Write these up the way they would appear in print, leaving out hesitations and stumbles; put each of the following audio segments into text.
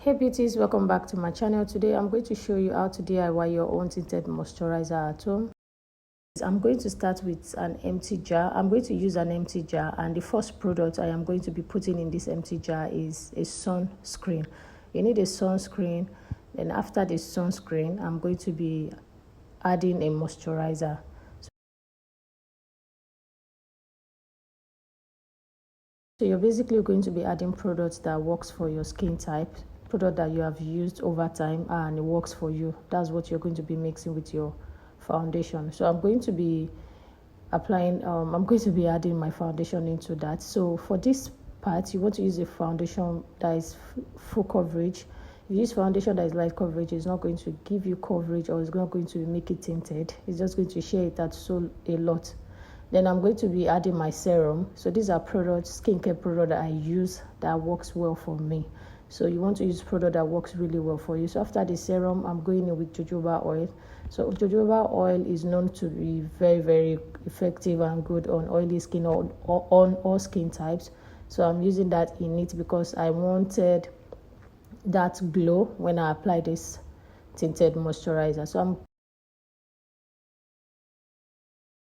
Hey beauties, welcome back to my channel. Today I'm going to show you how to DIY your own tinted moisturizer at home. I'm going to start with an empty jar. I'm going to use an empty jar, and the first product I am going to be putting in this empty jar is a sunscreen. You need a sunscreen. Then after the sunscreen, I'm going to be adding a moisturizer. So you're basically going to be adding products that works for your skin type, product that you have used over time and it works for you. That's what you're going to be mixing with your foundation. So I'm going to be applying, I'm going to be adding my foundation into that. So for this part, you want to use a foundation that is full coverage. If you use foundation that is light coverage, it's not going to give you coverage, or it's not going to make it tinted. It's just going to share it out so a lot. Then I'm going to be adding my serum. So these are products, skincare product that I use that works well for me. So you want to use product that works really well for you. So after the serum, I'm going in with jojoba oil. So jojoba oil is known to be very, very effective and good on oily skin or on all skin types. So I'm using that in it because I wanted that glow when I apply this tinted moisturizer. So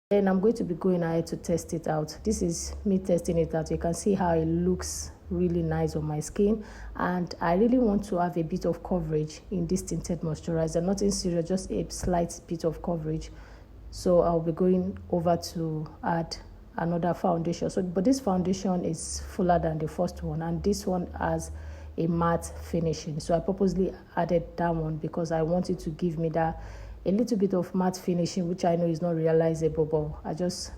then I'm going to be going ahead to test it out. This is me testing it out. You can see how it looks really nice on my skin, and I really want to have a bit of coverage in this tinted moisturizer. Nothing serious, just a slight bit of coverage. So I'll be going over to add another foundation. But this foundation is fuller than the first one, and this one has a matte finishing. So I purposely added that one because I wanted to give me that a little bit of matte finishing, which I know is not realizable, but I just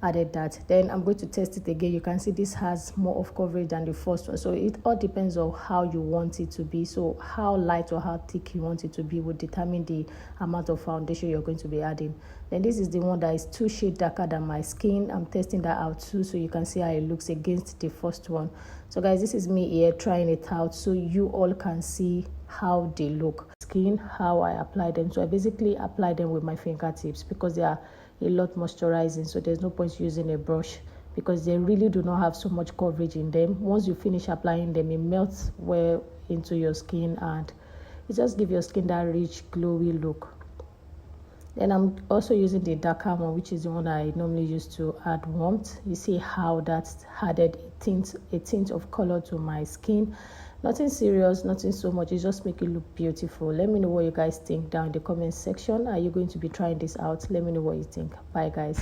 added that. Then I'm going to test it again. You can see this has more of coverage than the first one, so it all depends on how you want it to be. So how light or how thick you want it to be will determine the amount of foundation you're going to be adding. Then this is the one that is 2 shades darker than my skin. I'm testing that out too, so you can see how it looks against the first one. So guys, this is me here trying it out so you all can see how they look skin, how I apply them. So I basically apply them with my fingertips because they are a lot moisturizing, so there's no point using a brush because they really do not have so much coverage in them. Once you finish applying them, it melts well into your skin and it just gives your skin that rich glowy look. Then I'm also using the darker one, which is the one I normally use to add warmth. You see how that's added a tint of color to my skin. Nothing serious, nothing so much. It just make it look beautiful. Let me know what you guys think down in the comment section. Are you going to be trying this out? Let me know what you think. Bye guys.